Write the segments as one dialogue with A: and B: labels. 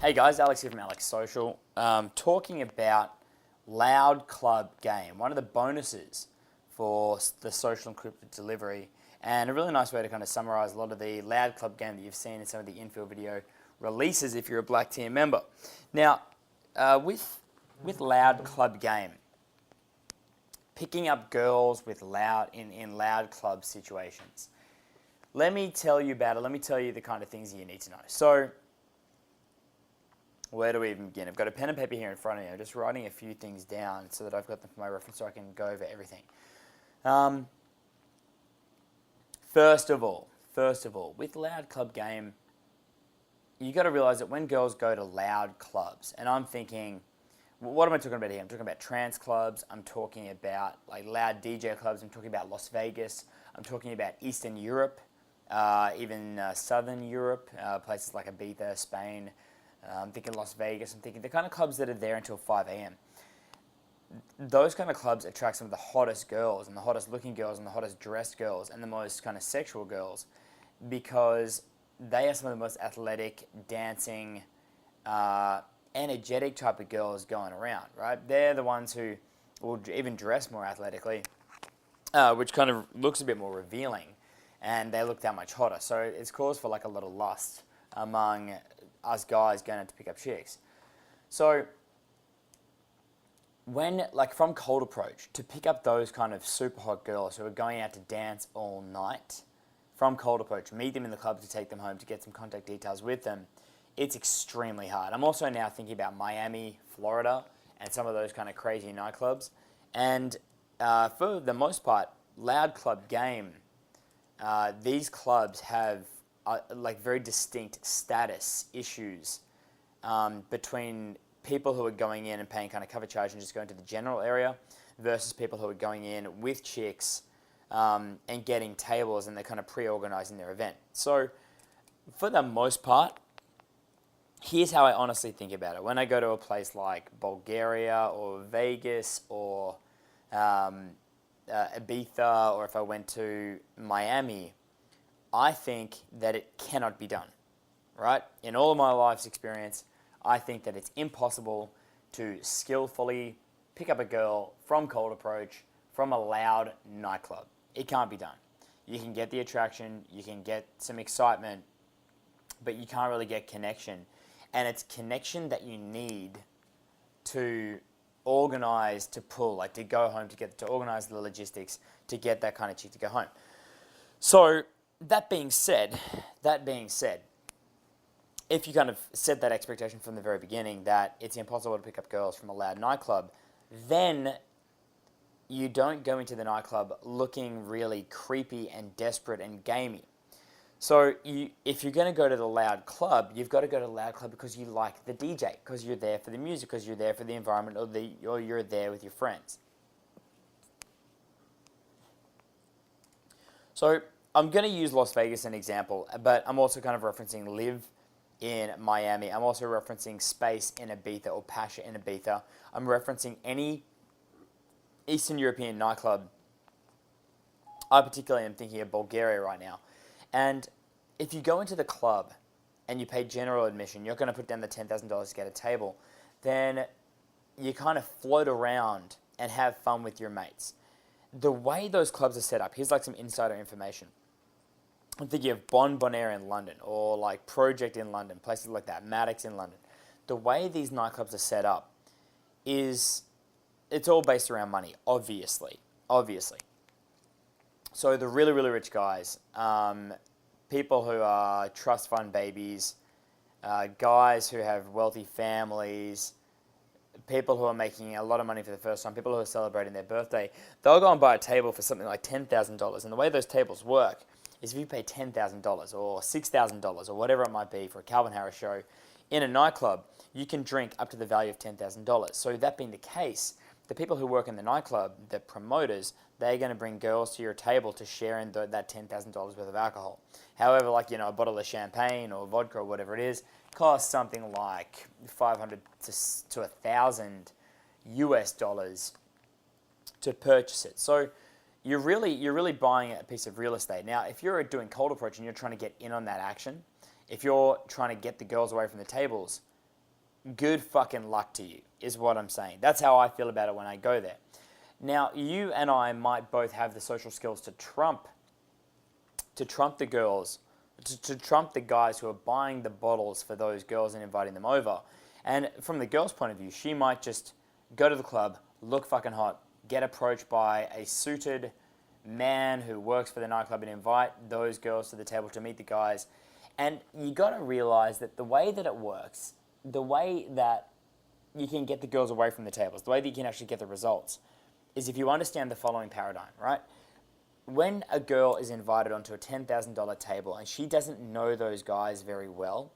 A: Hey guys, Alex here from Alex Social. Talking about Loud Club Game, one of the bonuses for the social encrypted delivery, and a really nice way to kind of summarize a lot of the Loud Club Game that you've seen in some of the infill video releases if you're a Black Tier member. Now, with Loud Club Game, picking up girls with in loud club situations. Let me tell you about it. Let me tell you the kind of things you need to know. So, where do we even begin? I've got a pen and paper here in front of me. I'm just writing a few things down so that I've got them for my reference so I can go over everything. First of all, with Loud Club Game, you got to realize that when girls go to loud clubs, and I'm thinking, what am I talking about here? I'm talking about trance clubs. I'm talking about like loud DJ clubs. I'm talking about Las Vegas. I'm talking about Eastern Europe, even Southern Europe, places like Ibiza, Spain. I'm thinking Las Vegas. I'm thinking the kind of clubs that are there until 5 a.m. Those kind of clubs attract some of the hottest girls and the hottest looking girls and the hottest dressed girls and the most kind of sexual girls because they are some of the most athletic, dancing, energetic type of girls going around, right? They're the ones who will even dress more athletically, which kind of looks a bit more revealing, and they look that much hotter. So it's cause for like a lot of lust among us guys going out to pick up chicks. So when, like from Cold Approach, to pick up those kind of super hot girls who are going out to dance all night, from Cold Approach, meet them in the club to take them home to get some contact details with them, it's extremely hard. I'm also now thinking about Miami, Florida, and some of those kind of crazy nightclubs. And for the most part, Loud Club Game, these clubs have like very distinct status issues between people who are going in and paying kind of cover charge and just going to the general area versus people who are going in with chicks and getting tables and they're kind of pre-organizing their event. So for the most part, here's how I honestly think about it. When I go to a place like Bulgaria or Vegas or Ibiza, or if I went to Miami, I think that it cannot be done, right? In all of my life's experience, I think that it's impossible to skillfully pick up a girl from Cold Approach from a loud nightclub. It can't be done. You can get the attraction, you can get some excitement, but you can't really get connection. And it's connection that you need to organize, to pull, like to go home, to organize the logistics, to get that kind of chick to go home. So, that being said, if you kind of set that expectation from the very beginning that it's impossible to pick up girls from a loud nightclub, then you don't go into the nightclub looking really creepy and desperate and gamey. So if you're going to go to the loud club, you've got to go to the loud club because you like the DJ, because you're there for the music, because you're there for the environment, or you're there with your friends. So I'm going to use Las Vegas as an example, but I'm also kind of referencing Live in Miami. I'm also referencing Space in Ibiza or Pasha in Ibiza. I'm referencing any Eastern European nightclub. I particularly am thinking of Bulgaria right now. And if you go into the club and you pay general admission, you're going to put down the $10,000 to get a table, then you kind of float around and have fun with your mates. The way those clubs are set up, here's like some insider information. I'm thinking of Bon Bonaire in London or like Project in London, places like that, Maddox in London. The way these nightclubs are set up is, it's all based around money, obviously. So the really, really rich guys, people who are trust fund babies, guys who have wealthy families, people who are making a lot of money for the first time, people who are celebrating their birthday, they'll go and buy a table for something like $10,000. And the way those tables work is if you pay $10,000 or $6,000 or whatever it might be for a Calvin Harris show in a nightclub, you can drink up to the value of $10,000. So that being the case, the people who work in the nightclub, the promoters, they're going to bring girls to your table to share in that $10,000 worth of alcohol. However, like, a bottle of champagne or vodka or whatever it is, costs something like $500 to $1,000 to purchase it. So you're really buying a piece of real estate. Now, if you're doing Cold Approach and you're trying to get in on that action, if you're trying to get the girls away from the tables, good fucking luck to you, is what I'm saying. That's how I feel about it when I go there. Now, you and I might both have the social skills to trump the girls, to trump the guys who are buying the bottles for those girls and inviting them over. And from the girl's point of view, she might just go to the club, look fucking hot, get approached by a suited man who works for the nightclub and invite those girls to the table to meet the guys. And you got to realize that the way that it works, the way that you can get the girls away from the tables, the way that you can actually get the results, is if you understand the following paradigm, right? When a girl is invited onto a $10,000 table and she doesn't know those guys very well,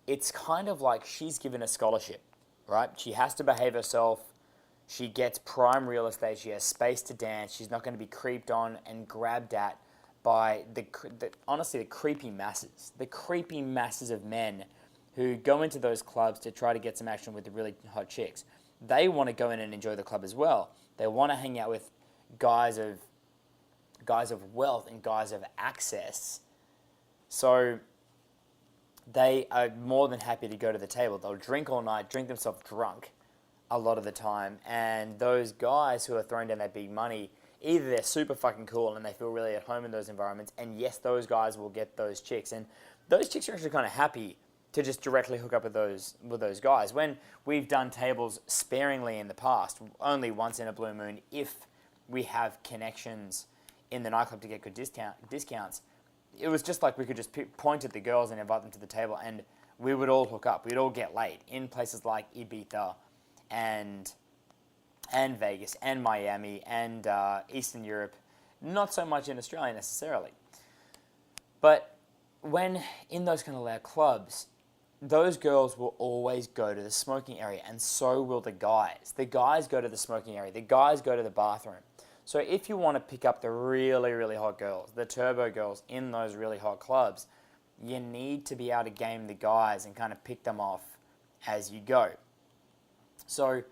A: it's kind of like she's given a scholarship, right? She has to behave herself. She gets prime real estate. She has space to dance. She's not going to be creeped on and grabbed at by honestly, the creepy masses of men who go into those clubs to try to get some action with the really hot chicks. They want to go in and enjoy the club as well. They want to hang out with guys of wealth and guys of access. So they are more than happy to go to the table. They'll drink all night, drink themselves drunk a lot of the time. And those guys who are throwing down that big money, either they're super fucking cool and they feel really at home in those environments, and yes, those guys will get those chicks. And those chicks are actually kind of happy to just directly hook up with those guys. When we've done tables sparingly in the past, only once in a blue moon, if we have connections in the nightclub to get good discounts, it was just like we could just point at the girls and invite them to the table, and we would all hook up. We'd all get laid in places like Ibiza and Vegas and Miami and Eastern Europe. Not so much in Australia necessarily. But when in those kind of loud clubs, those girls will always go to the smoking area, and so will the guys. The guys go to the smoking area. The guys go to the bathroom. So if you want to pick up the really, really hot girls, the turbo girls in those really hot clubs, you need to be able to game the guys and kind of pick them off as you go. So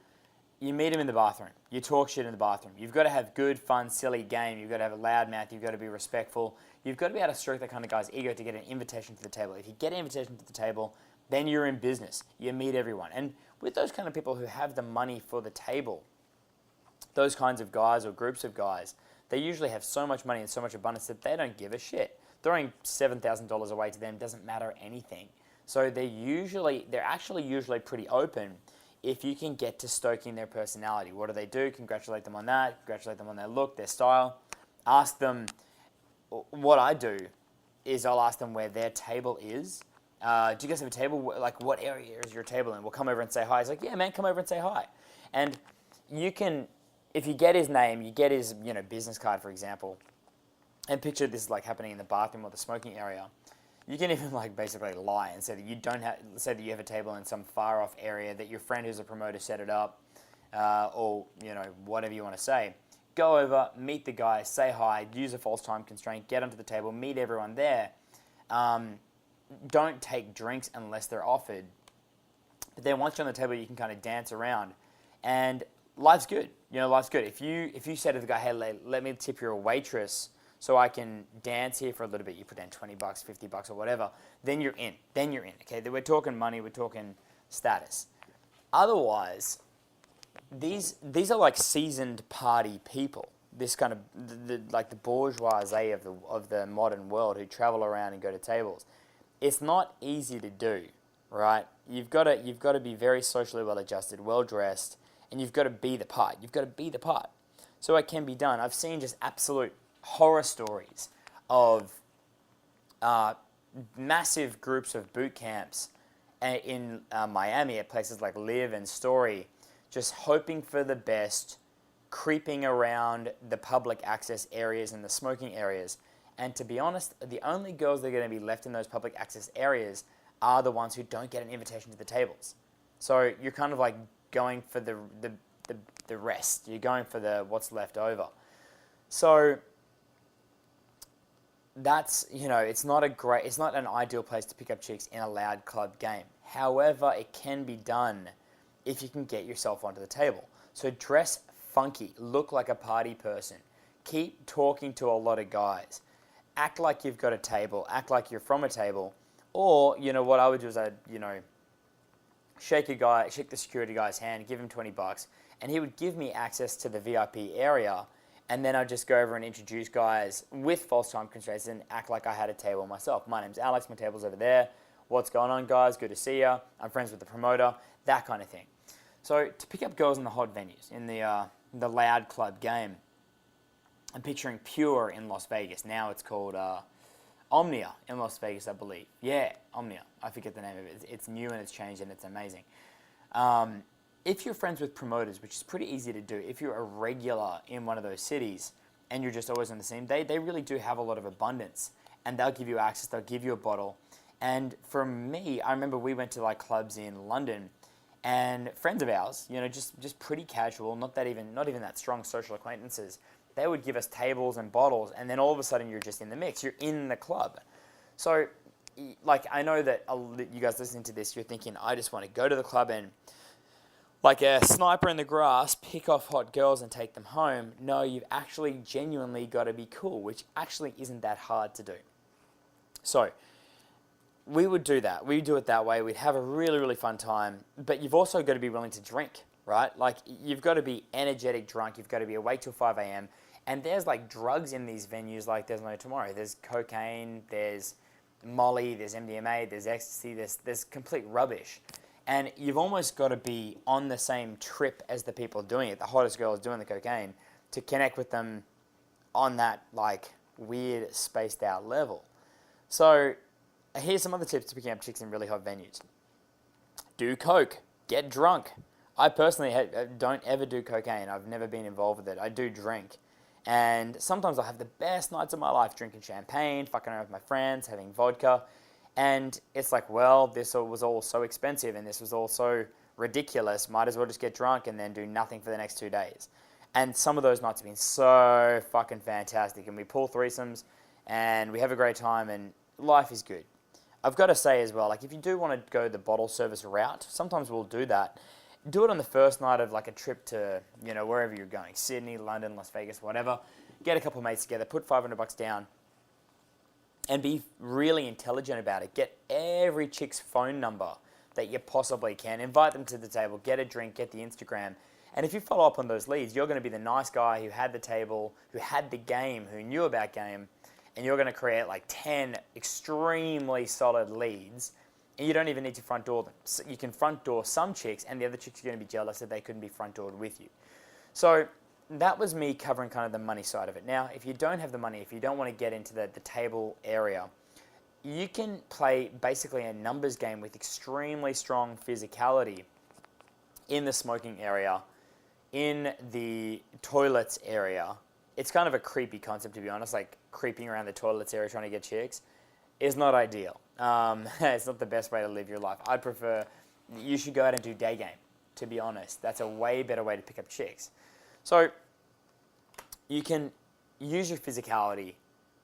A: you meet them in the bathroom. You talk shit in the bathroom. You've got to have good, fun, silly game. You've got to have a loud mouth. You've got to be respectful. You've got to be able to stroke that kind of guy's ego to get an invitation to the table. If you get an invitation to the table, then you're in business. You meet everyone. And with those kind of people who have the money for the table, those kinds of guys or groups of guys, they usually have so much money and so much abundance that they don't give a shit. Throwing $7,000 away to them doesn't matter anything. So they're actually usually pretty open if you can get to stoking their personality. What do? Congratulate them on that. Congratulate them on their look, their style. Ask them. What I do is I'll ask them where their table is. Do you guys have a table? Like, what area is your table in? We'll come over and say hi. He's like, yeah, man, come over and say hi. And you can, if you get his name, you get his business card, for example, and picture this like happening in the bathroom or the smoking area. You can even like basically lie and say that say that you have a table in some far off area, that your friend who's a promoter set it up, or whatever you want to say. Go over, meet the guy, say hi, use a false time constraint, get onto the table, meet everyone there. Don't take drinks unless they're offered. But then once you're on the table, you can kind of dance around, and life's good. Life's good. If you say to the guy, hey, let me tip your waitress so I can dance here for a little bit, you put down $20, $50 or whatever, then you're in. Okay, we're talking money, we're talking status. Otherwise, these are like seasoned party people. This kind of like the bourgeoisie of the modern world who travel around and go to tables. It's not easy to do, right? You've got to be very socially well adjusted, well dressed, and you've got to be the part. So it can be done. I've seen just absolute horror stories of massive groups of boot camps in Miami at places like Live and Story, just hoping for the best, creeping around the public access areas and the smoking areas. And to be honest, the only girls that are going to be left in those public access areas are the ones who don't get an invitation to the tables. So you're kind of like going for the rest. You're going for what's left over. So that's, it's not an ideal place to pick up chicks in a loud club game. However, it can be done if you can get yourself onto the table. So dress funky, look like a party person, keep talking to a lot of guys, act like you've got a table, act like you're from a table, or, what I would do is shake the security guy's hand, give him $20, and he would give me access to the VIP area. And then I'd just go over and introduce guys with false time constraints and act like I had a table myself. My name's Alex, my table's over there. What's going on, guys? Good to see ya. I'm friends with the promoter, that kind of thing. So to pick up girls in the hot venues, in the loud club game, I'm picturing Pure in Las Vegas. Now it's called Omnia in Las Vegas, I believe. Yeah, Omnia. I forget the name of it. It's new and it's changed and it's amazing. If you're friends with promoters, which is pretty easy to do, if you're a regular in one of those cities and you're just always on the scene, they really do have a lot of abundance. And they'll give you access, they'll give you a bottle. And for me, I remember we went to like clubs in London, and friends of ours, you know, just pretty casual, not even that strong social acquaintances, they would give us tables and bottles, and then all of a sudden you're just in the mix, you're in the club. So, like, I know that you guys listening to this, you're thinking, I just want to go to the club and, like a sniper in the grass, pick off hot girls and take them home. No, you've actually genuinely got to be cool, which actually isn't that hard to do. So, we would do that. We'd do it that way. We'd have a really, really fun time. But you've also got to be willing to drink, right? Like, you've got to be energetic drunk. You've got to be awake till 5 a.m. And there's, like, drugs in these venues like there's no tomorrow. There's cocaine, there's Molly, there's MDMA, there's ecstasy, there's complete rubbish. And you've almost got to be on the same trip as the people doing it, the hottest girls doing the cocaine, to connect with them on that, like, weird, spaced out level. So, here's some other tips to picking up chicks in really hot venues. Do coke. Get drunk. I personally don't ever do cocaine. I've never been involved with it. I do drink. And sometimes I have the best nights of my life drinking champagne, fucking around with my friends, having vodka. And it's like, well, this was all so expensive and this was all so ridiculous. Might as well just get drunk and then do nothing for the next 2 days. And some of those nights have been so fucking fantastic. And we pull threesomes and we have a great time and life is good. I've got to say as well, like, if you do want to go the bottle service route, sometimes we'll do that. Do it on the first night of, like, a trip to, you know, wherever you're going, Sydney, London, Las Vegas, whatever. Get a couple of mates together, put $500 down, and be really intelligent about it. Get every chick's phone number that you possibly can. Invite them to the table, get a drink, get the Instagram. And if you follow up on those leads, you're going to be the nice guy who had the table, who had the game, who knew about game, and you're going to create like 10 extremely solid leads, and you don't even need to front door them. So you can front door some chicks, and the other chicks are going to be jealous that they couldn't be front doored with you. So that was me covering kind of the money side of it. Now, if you don't have the money, if you don't want to get into the table area, you can play basically a numbers game with extremely strong physicality in the smoking area, in the toilets area. It's kind of a creepy concept, to be honest, like creeping around the toilets area trying to get chicks is not ideal. It's not the best way to live your life. I'd prefer, you should go out and do day game, to be honest. That's a way better way to pick up chicks. So you can use your physicality.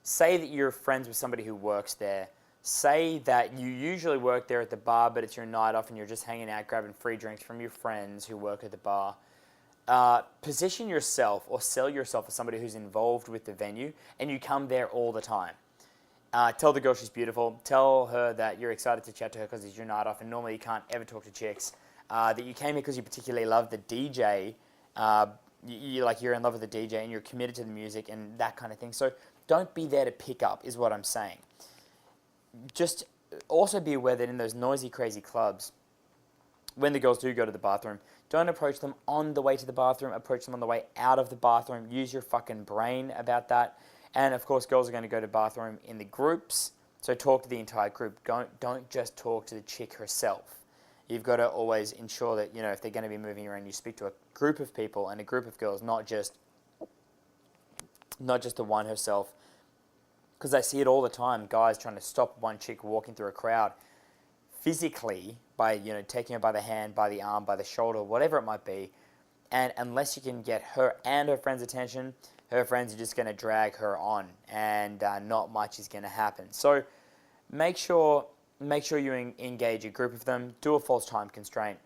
A: Say that you're friends with somebody who works there. Say that you usually work there at the bar, but it's your night off and you're just hanging out, grabbing free drinks from your friends who work at the bar. Position yourself or sell yourself as somebody who's involved with the venue and you come there all the time. Tell the girl she's beautiful. Tell her that you're excited to chat to her because it's your night off and normally you can't ever talk to chicks. That you came here because you particularly love the DJ. You're in love with the DJ and you're committed to the music and that kind of thing. So don't be there to pick up is what I'm saying. Just also be aware that in those noisy, crazy clubs, when the girls do go to the bathroom, don't approach them on the way to the bathroom. Approach them on the way out of the bathroom. Use your fucking brain about that. And, of course, girls are going to go to the bathroom in the groups. So talk to the entire group. Don't just talk to the chick herself. You've got to always ensure that, you know, if they're going to be moving around, you speak to a group of people and a group of girls, not just the one herself. Because I see it all the time, guys trying to stop one chick walking through a crowd physically by, you know, taking her by the hand, by the arm, by the shoulder, whatever it might be. And unless you can get her and her friends' attention, her friends are just going to drag her on and not much is going to happen. So make sure you engage a group of them. Do a false time constraint.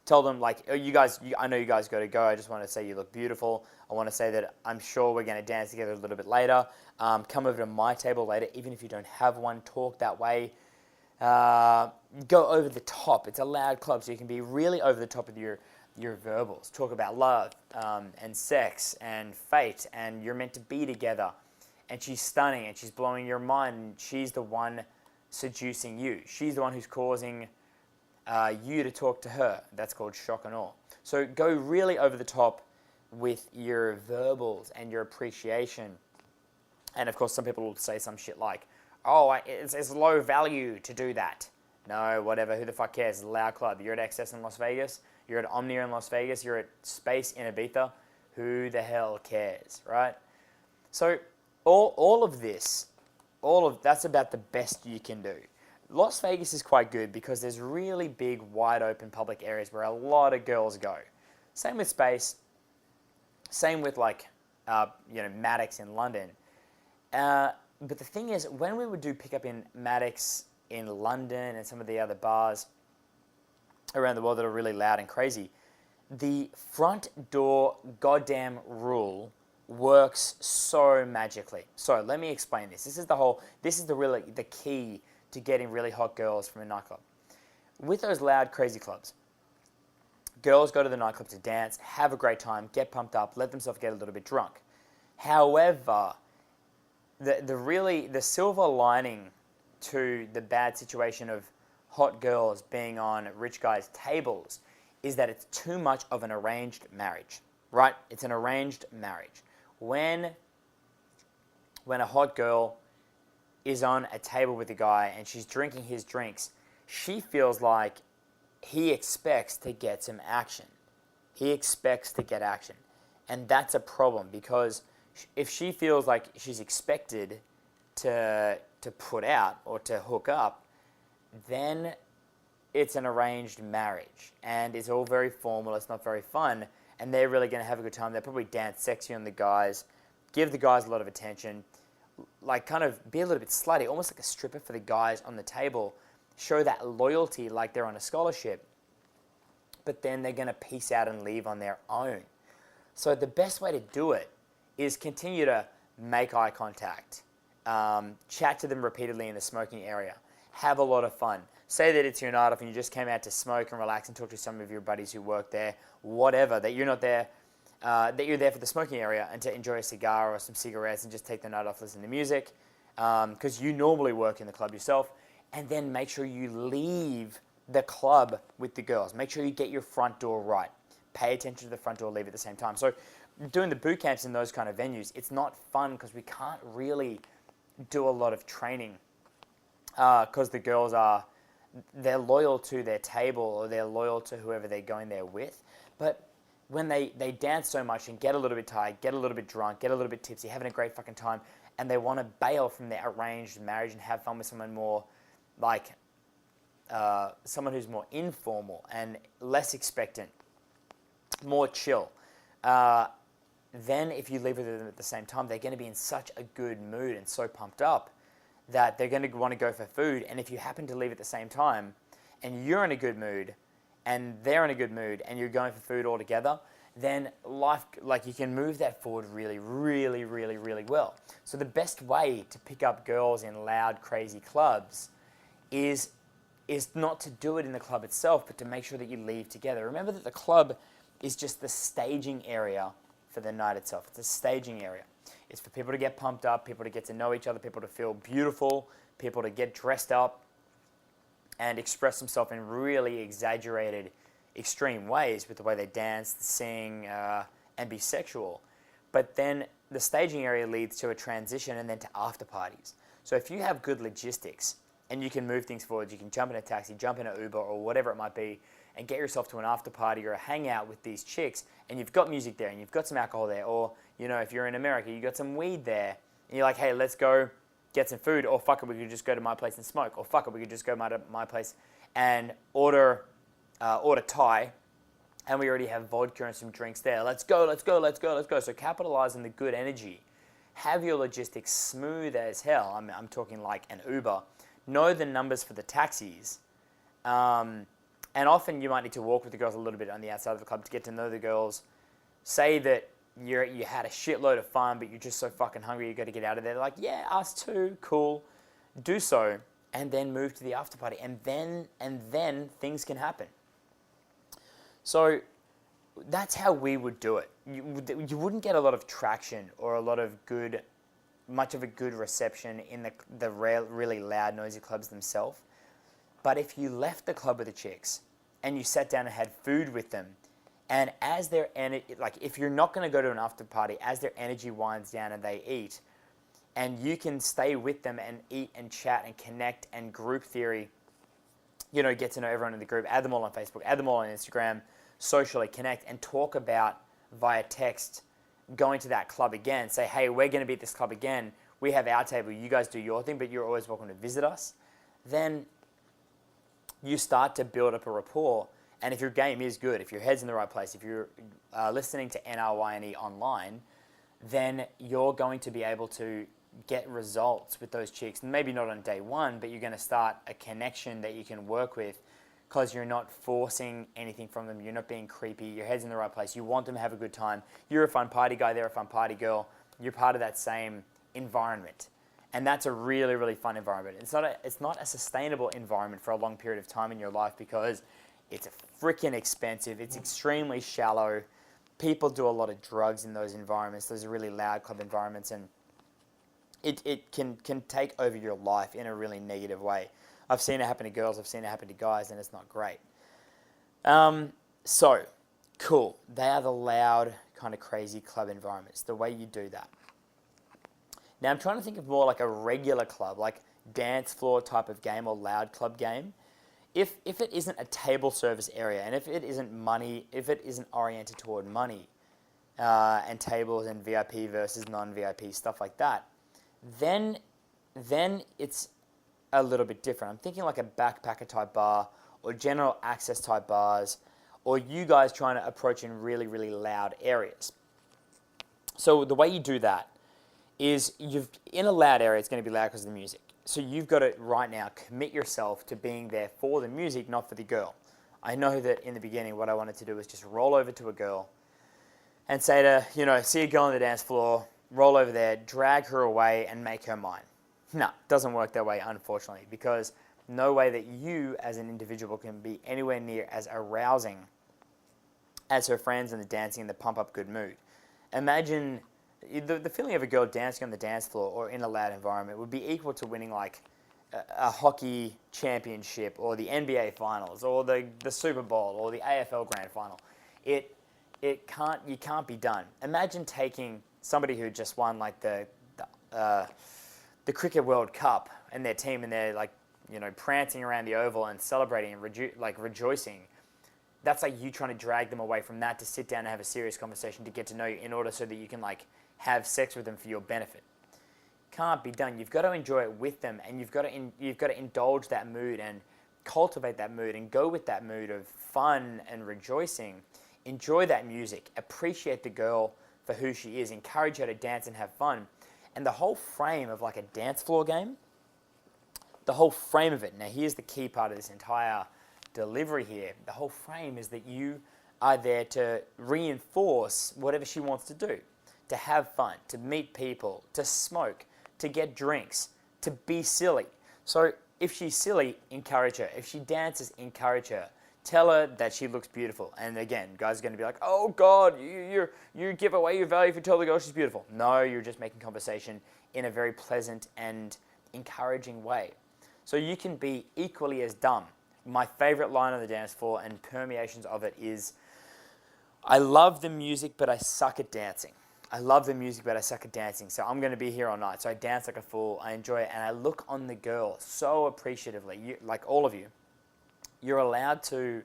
A: Tell them, like, oh, you guys, I know you guys got to go. I just want to say you look beautiful. I want to say that I'm sure we're going to dance together a little bit later. Come over to my table later, even if you don't have one. Talk that way. go over the top. It's a loud club, so you can be really over the top with your verbals. Talk about love and sex and fate, and you're meant to be together. And she's stunning, and she's blowing your mind, and she's the one seducing you. She's the one who's causing you to talk to her. That's called shock and awe. So go really over the top with your verbals and your appreciation. And of course, some people will say some shit like, oh, it's low value to do that. No, whatever, who the fuck cares? It's a loud club. You're at XS in Las Vegas, you're at Omnia in Las Vegas, you're at Space in Ibiza. Who the hell cares, right? So all of that's about the best you can do. Las Vegas is quite good because there's really big, wide open public areas where a lot of girls go. Same with Space. Same with Maddox in London. But the thing is, when we would do pickup in Maddox in London and some of the other bars around the world that are really loud and crazy, the front door goddamn rule works so magically. So let me explain this. This is the key to getting really hot girls from a nightclub. With those loud, crazy clubs, girls go to the nightclub to dance, have a great time, get pumped up, let themselves get a little bit drunk. However, the silver lining to the bad situation of hot girls being on rich guys' tables is that it's too much of an arranged marriage, right? It's an arranged marriage. When a hot girl is on a table with a guy and she's drinking his drinks, she feels like he expects to get some action. He expects to get action. And that's a problem, because if she feels like she's expected to put out or to hook up, then it's an arranged marriage. And it's all very formal, it's not very fun, and they're really going to have a good time. They'll probably dance sexy on the guys, give the guys a lot of attention, like kind of be a little bit slutty, almost like a stripper for the guys on the table, show that loyalty like they're on a scholarship, but then they're going to peace out and leave on their own. So the best way to do it is continue to make eye contact, chat to them repeatedly in the smoking area, have a lot of fun. Say that it's your night off and you just came out to smoke and relax and talk to some of your buddies who work there, whatever, that you're not there, that you're there for the smoking area and to enjoy a cigar or some cigarettes and just take the night off, listen to music, because you normally work in the club yourself, and then make sure you leave the club with the girls. Make sure you get your front door right. Pay attention to the front door, leave at the same time. So doing the boot camps in those kind of venues, it's not fun because we can't really do a lot of training because the girls they're loyal to their table or they're loyal to whoever they're going there with. But when they dance so much and get a little bit tired, get a little bit drunk, get a little bit tipsy, having a great fucking time, and they want to bail from their arranged marriage and have fun with someone more like someone who's more informal and less expectant, more chill, then if you leave with them at the same time, they're going to be in such a good mood and so pumped up that they're going to want to go for food. And if you happen to leave at the same time and you're in a good mood and they're in a good mood and you're going for food all together, then life, like, you can move that forward really, really, really, really well. So the best way to pick up girls in loud, crazy clubs is not to do it in the club itself, but to make sure that you leave together. Remember that the club is just the staging area for the night itself. It's a staging area. It's for people to get pumped up, people to get to know each other, people to feel beautiful, people to get dressed up and express themselves in really exaggerated, extreme ways with the way they dance, sing, and be sexual. But then the staging area leads to a transition and then to after parties. So if you have good logistics and you can move things forward, you can jump in a taxi, jump in an Uber or whatever it might be, and get yourself to an after party or a hangout with these chicks, and you've got music there and you've got some alcohol there, or, you know, if you're in America, you've got some weed there, and you're like, hey, let's go get some food, or fuck it, we could just go to my place and smoke, or fuck it, we could just go to my place and order Thai, and we already have vodka and some drinks there. Let's go, let's go, let's go, let's go. So capitalize on the good energy. Have your logistics smooth as hell. I'm talking like an Uber. Know the numbers for the taxis. And often you might need to walk with the girls a little bit on the outside of the club to get to know the girls. Say that you had a shitload of fun, but you're just so fucking hungry you got to get out of there. They're like, yeah, us too, cool. Do so. and then move to the after party, and then things can happen. So that's how we would do it. You wouldn't get a lot of traction or much of a good reception in the really loud, noisy clubs themselves. But if you left the club with the chicks and you sat down and had food with them, and as their if you're not going to go to an after party, as their energy winds down and they eat, and you can stay with them and eat and chat and connect and group theory, get to know everyone in the group, add them all on Facebook, add them all on Instagram, socially connect and talk about via text going to that club again. Say, hey, we're going to be at this club again. We have our table. You guys do your thing, but you're always welcome to visit us. Then you start to build up a rapport. And if your game is good, if your head's in the right place, if you're listening to NRYNE online, then you're going to be able to get results with those chicks. Maybe not on day one, but you're going to start a connection that you can work with because you're not forcing anything from them. You're not being creepy. Your head's in the right place. You want them to have a good time. You're a fun party guy. They're a fun party girl. You're part of that same environment. And that's a really, really fun environment. It's not a sustainable environment for a long period of time in your life because it's freaking expensive. It's extremely shallow. People do a lot of drugs in those environments. Those are really loud club environments, and it can take over your life in a really negative way. I've seen it happen to girls. I've seen it happen to guys, and it's not great. So, cool. They are the loud, kind of crazy club environments, the way you do that. Now, I'm trying to think of more like a regular club, like dance floor type of game or loud club game. If it isn't a table service area, and if it isn't oriented toward money and tables and VIP versus non-VIP, stuff like that, then it's a little bit different. I'm thinking like a backpacker type bar or general access type bars, or you guys trying to approach in really, really loud areas. So the way you do that is in a loud area, it's going to be loud because of the music. So you've got to right now commit yourself to being there for the music, not for the girl. I know that in the beginning what I wanted to do was just roll over to a girl and say to, see a girl on the dance floor, roll over there, drag her away and make her mine. No, it doesn't work that way, unfortunately, because no way that you as an individual can be anywhere near as arousing as her friends and the dancing and the pump-up good mood. Imagine the feeling of a girl dancing on the dance floor or in a loud environment would be equal to winning like a hockey championship or the NBA finals or the Super Bowl or the AFL grand final. You can't be done. Imagine taking somebody who just won like the Cricket World Cup and their team, and they're like, prancing around the oval and celebrating and rejoicing. That's like you trying to drag them away from that to sit down and have a serious conversation to get to know you in order so that you can like have sex with them for your benefit. Can't be done. You've got to enjoy it with them, and you've got to indulge that mood and cultivate that mood and go with that mood of fun and rejoicing. Enjoy that music. Appreciate the girl for who she is. Encourage her to dance and have fun. And the whole frame of like a dance floor game, the whole frame of it, now here's the key part of this entire delivery here. The whole frame is that you are there to reinforce whatever she wants to do, to have fun, to meet people, to smoke, to get drinks, to be silly. So if she's silly, encourage her. If she dances, encourage her. Tell her that she looks beautiful. And again, guys are going to be like, oh God, you give away your value if you tell the girl she's beautiful. No, you're just making conversation in a very pleasant and encouraging way. So you can be equally as dumb. My favorite line on the dance floor and permeations of it is, I love the music, but I suck at dancing. I love the music, but I suck at dancing. So I'm going to be here all night. So I dance like a fool. I enjoy it. And I look on the girl so appreciatively. Like all of you, you're allowed to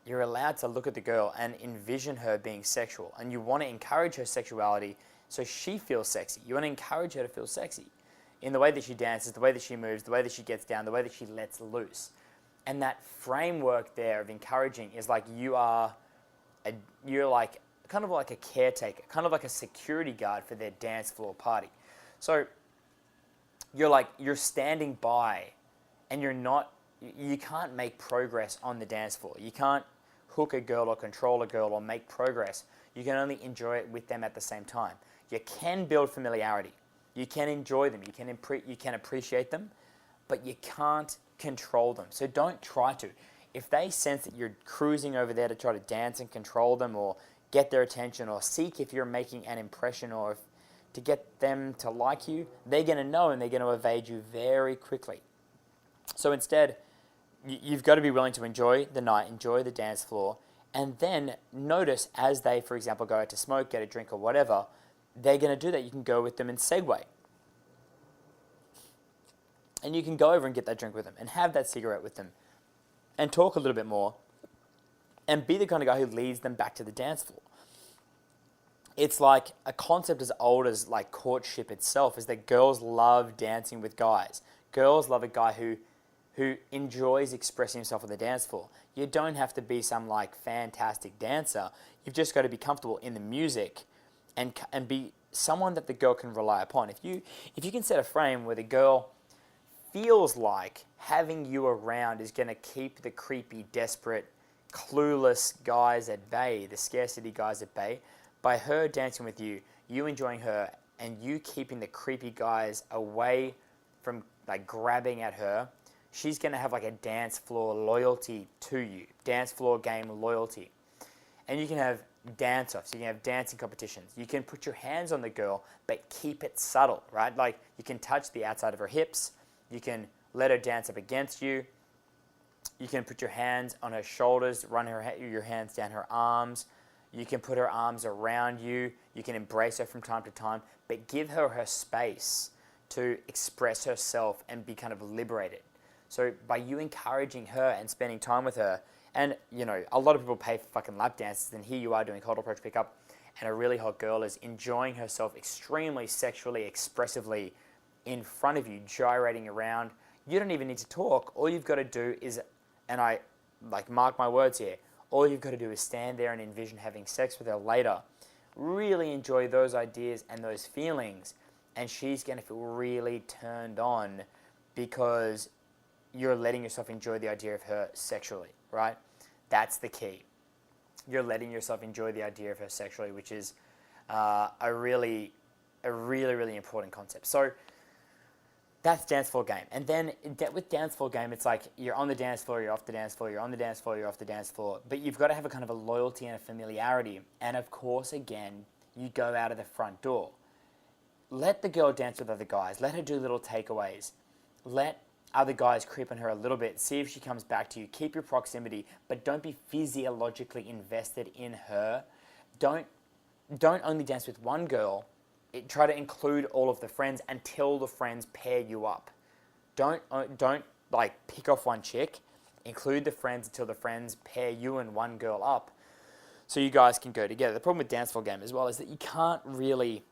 A: look at the girl and envision her being sexual. And you want to encourage her sexuality so she feels sexy. You want to encourage her to feel sexy in the way that she dances, the way that she moves, the way that she gets down, the way that she lets loose. And that framework there of encouraging is like you're like kind of like a caretaker, kind of like a security guard for their dance floor party. So you're standing by, and you can't make progress on the dance floor. You can't hook a girl or control a girl or make progress. You can only enjoy it with them at the same time. You can build familiarity. You can enjoy them. You can appreciate them, but you can't control them. So don't try to. If they sense that you're cruising over there to try to dance and control them or get their attention or seek if you're making an impression or if, to get them to like you, they're going to know and they're going to evade you very quickly. So instead, you've got to be willing to enjoy the night, enjoy the dance floor, and then notice as they, for example, go out to smoke, get a drink or whatever, they're going to do that. You can go with them and segue. And you can go over and get that drink with them and have that cigarette with them and talk a little bit more and be the kind of guy who leads them back to the dance floor. It's like a concept as old as like courtship itself, is that girls love dancing with guys. Girls love a guy who enjoys expressing himself on the dance floor. You don't have to be some like fantastic dancer. You've just got to be comfortable in the music and be someone that the girl can rely upon. If you can set a frame where the girl feels like having you around is going to keep the creepy, desperate, clueless guys at bay, the scarcity guys at bay, by her dancing with you, you enjoying her, and you keeping the creepy guys away from like grabbing at her, she's going to have like a dance floor loyalty to you, dance floor game loyalty. And you can have dance-offs, you can have dancing competitions. You can put your hands on the girl, but keep it subtle, right? Like you can touch the outside of her hips, you can let her dance up against you, you can put your hands on her shoulders, run your hands down her arms, you can put her arms around you, you can embrace her from time to time, but give her her space to express herself and be kind of liberated. So by you encouraging her and spending time with her, and you know, a lot of people pay for fucking lap dances, and here you are doing cold approach pickup, and a really hot girl is enjoying herself extremely sexually, expressively in front of you, gyrating around. You don't even need to talk. All you've got to do is, and I like mark my words here, all you've got to do is stand there and envision having sex with her later. Really enjoy those ideas and those feelings, and she's going to feel really turned on because you're letting yourself enjoy the idea of her sexually, right? That's the key. You're letting yourself enjoy the idea of her sexually, which is a really important concept. So that's dance floor game. And then with dance floor game, it's like you're on the dance floor, you're off the dance floor, you're on the dance floor, you're off the dance floor. But you've got to have a kind of a loyalty and a familiarity. And of course, again, you go out of the front door. Let the girl dance with other guys. Let her do little takeaways. Let other guys creep on her a little bit. See if she comes back to you. Keep your proximity, but don't be physiologically invested in her. Don't only dance with one girl. Try to include all of the friends until the friends pair you up. Don't like pick off one chick. Include the friends until the friends pair you and one girl up, so you guys can go together. The problem with dance floor game as well is that you can't really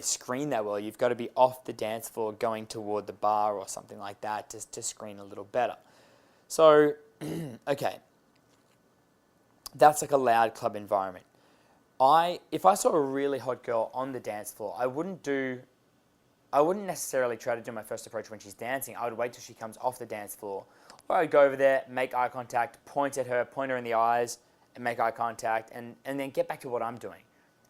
A: screen that well. You've got to be off the dance floor going toward the bar or something like that to screen a little better. So, okay. That's like a loud club environment. If I saw a really hot girl on the dance floor, I wouldn't necessarily try to do my first approach when she's dancing. I would wait till she comes off the dance floor. Or I'd go over there, make eye contact, point her in the eyes, and make eye contact, and then get back to what I'm doing.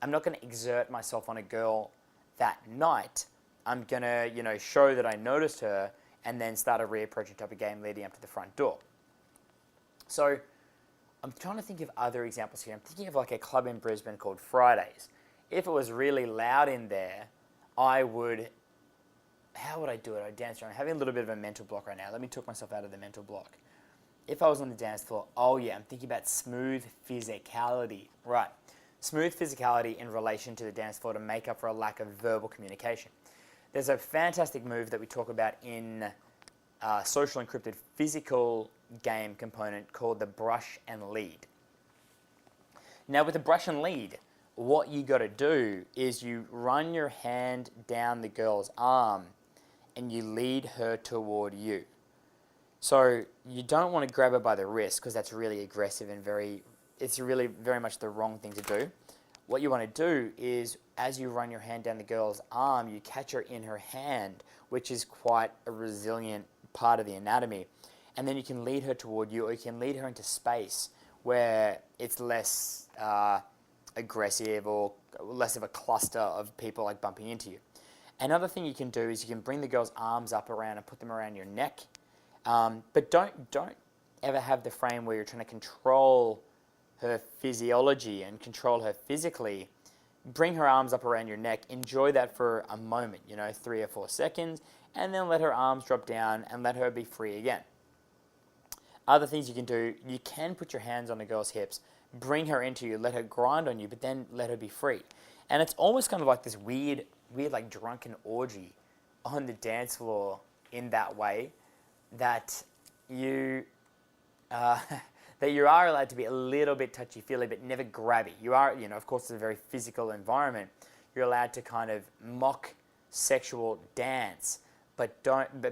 A: I'm not going to exert myself on a girl that night. I'm going to, show that I noticed her and then start a reapproaching type of game leading up to the front door. So I'm trying to think of other examples here. I'm thinking of like a club in Brisbane called Fridays. If it was really loud in there, how would I do it? I'd dance around. I'm having a little bit of a mental block right now. Let me talk myself out of the mental block. If I was on the dance floor, I'm thinking about smooth physicality. Right. Smooth physicality in relation to the dance floor to make up for a lack of verbal communication. There's a fantastic move that we talk about in social encrypted physical game component called the brush and lead. Now with the brush and lead, what you got to do is you run your hand down the girl's arm and you lead her toward you. So you don't want to grab her by the wrist because that's really aggressive and it's really very much the wrong thing to do. What you want to do is, as you run your hand down the girl's arm, you catch her in her hand, which is quite a resilient part of the anatomy. And then you can lead her toward you, or you can lead her into space where it's less aggressive or less of a cluster of people like bumping into you. Another thing you can do is you can bring the girl's arms up around and put them around your neck. But don't ever have the frame where you're trying to control her physiology and control her physically. Bring her arms up around your neck. Enjoy that for a moment, 3 or 4 seconds, and then let her arms drop down and let her be free again. Other things you can do, you can put your hands on the girl's hips, bring her into you, let her grind on you, but then let her be free. And it's almost kind of like this weird like drunken orgy on the dance floor in that way, that you that you are allowed to be a little bit touchy-feely, but never grabby. You are, of course, it's a very physical environment. You're allowed to kind of mock sexual dance, but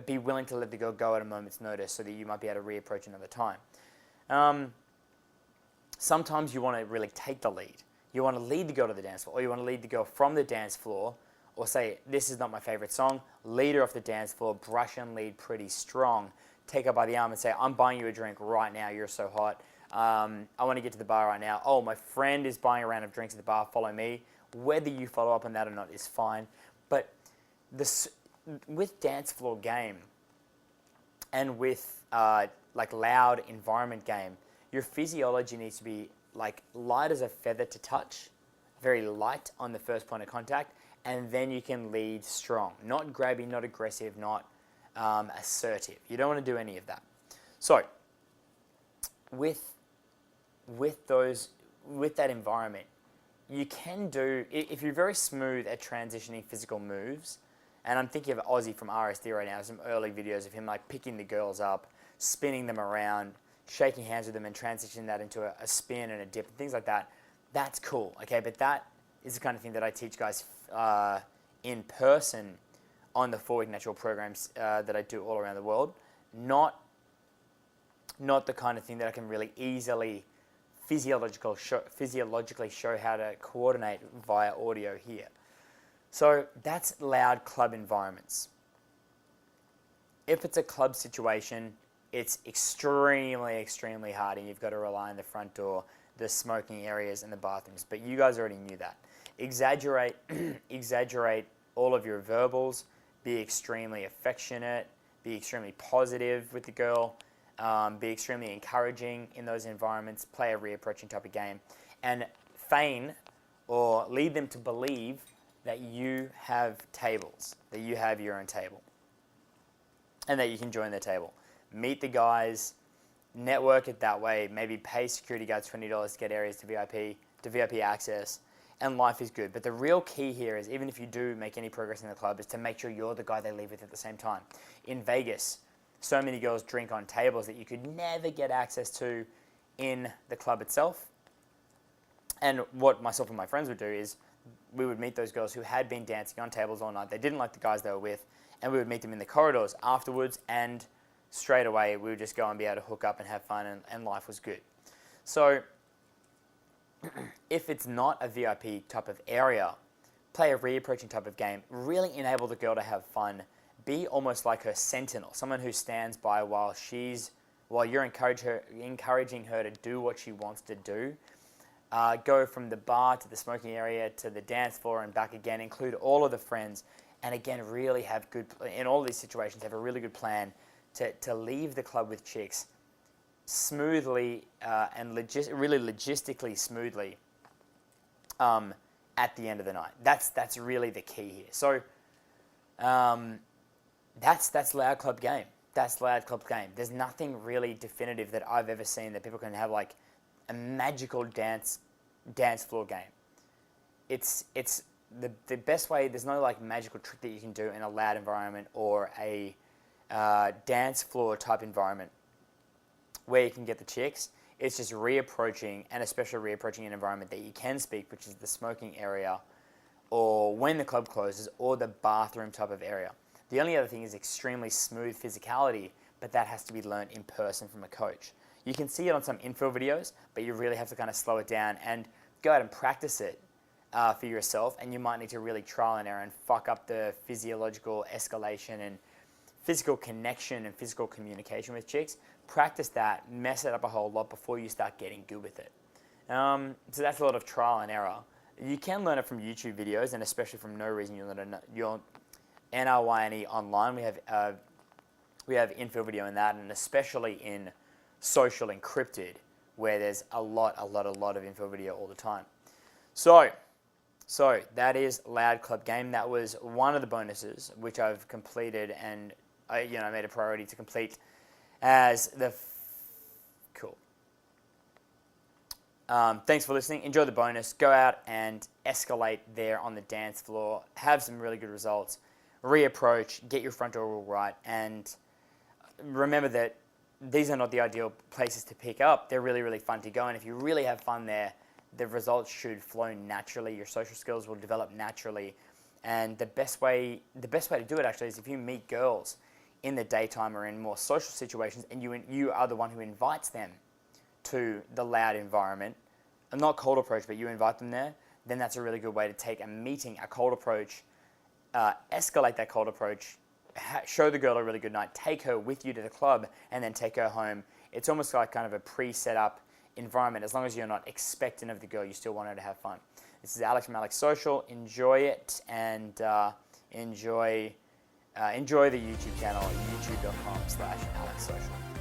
A: be willing to let the girl go at a moment's notice so that you might be able to reapproach another time. Sometimes you want to really take the lead. You want to lead the girl to the dance floor, or you want to lead the girl from the dance floor, or say, this is not my favorite song, lead her off the dance floor, brush and lead pretty strong, take her by the arm and say, I'm buying you a drink right now, you're so hot, I want to get to the bar right now, oh, my friend is buying a round of drinks at the bar, follow me. Whether you follow up on that or not is fine, but with dance floor game and with like loud environment game, your physiology needs to be like light as a feather to touch, very light on the first point of contact, and then you can lead strong. Not grabby, not aggressive, not assertive. You don't want to do any of that. So, with that environment, you can do, if you're very smooth at transitioning physical moves, and I'm thinking of Ozzy from RSD right now, some early videos of him like picking the girls up, spinning them around, shaking hands with them and transitioning that into a spin and a dip and things like that. That's cool, okay? But that is the kind of thing that I teach guys in person on the 4-week natural programs that I do all around the world. Not the kind of thing that I can really easily physiologically show how to coordinate via audio here. So that's loud club environments. If it's a club situation, it's extremely, extremely hard, and you've got to rely on the front door, the smoking areas, and the bathrooms. But you guys already knew that. Exaggerate all of your verbals. Be extremely affectionate. Be extremely positive with the girl. Be extremely encouraging in those environments. Play a reapproaching type of game, and feign or lead them to believe that you have tables, that you have your own table, and that you can join their table. Meet the guys, network it that way, maybe pay security guards $20 to get areas to VIP access, and life is good. But the real key here is, even if you do make any progress in the club, is to make sure you're the guy they leave with at the same time. In Vegas, so many girls drink on tables that you could never get access to in the club itself. And what myself and my friends would do is we would meet those girls who had been dancing on tables all night. They didn't like the guys they were with, and we would meet them in the corridors afterwards, and straight away we would just go and be able to hook up and have fun, and life was good. So if it's not a VIP type of area, play a reapproaching type of game. Really enable the girl to have fun. Be almost like her sentinel, someone who stands by while you're encouraging her to do what she wants to do. Go from the bar to the smoking area to the dance floor and back again. Include all of the friends, and again, really have in all these situations, have a really good plan to leave the club with chicks smoothly and really logistically smoothly at the end of the night. That's really the key here. So that's loud club game. That's loud club game. There's nothing really definitive that I've ever seen that people can have like a magical dance floor game. It's the best way. There's no like magical trick that you can do in a loud environment or a dance floor type environment where you can get the chicks. It's just reapproaching, and especially reapproaching an environment that you can speak, which is the smoking area, or when the club closes, or the bathroom type of area. The only other thing is extremely smooth physicality, but that has to be learned in person from a coach. You can see it on some info videos, but you really have to kind of slow it down and go out and practice it for yourself, and you might need to really trial and error and fuck up the physiological escalation and physical connection and physical communication with chicks. Practice that, mess it up a whole lot before you start getting good with it. So that's a lot of trial and error. You can learn it from YouTube videos, and especially from No Reason You'll NRYNE online. We have infill video in that, and especially in social encrypted, where there's a lot of infill video all the time. So that is Loud Club Game. That was one of the bonuses which I've completed, and I made a priority to complete as the cool. Thanks for listening. Enjoy the bonus. Go out and escalate there on the dance floor. Have some really good results. Reapproach. Get your frontal rule right, and remember that these are not the ideal places to pick up. They're really, really fun to go, and if you really have fun there, the results should flow naturally. Your social skills will develop naturally, and the best way to do it actually is if you meet girls in the daytime or in more social situations, and you are the one who invites them to the loud environment, and not cold approach, but you invite them there, then that's a really good way to take a meeting, a cold approach, escalate that cold approach, show the girl a really good night, take her with you to the club, and then take her home. It's almost like kind of a pre-set up environment. As long as you're not expectant of the girl, you still want her to have fun. This is Alex from Alex Social. Enjoy it, and enjoy the YouTube channel, youtube.com/AlexSocial.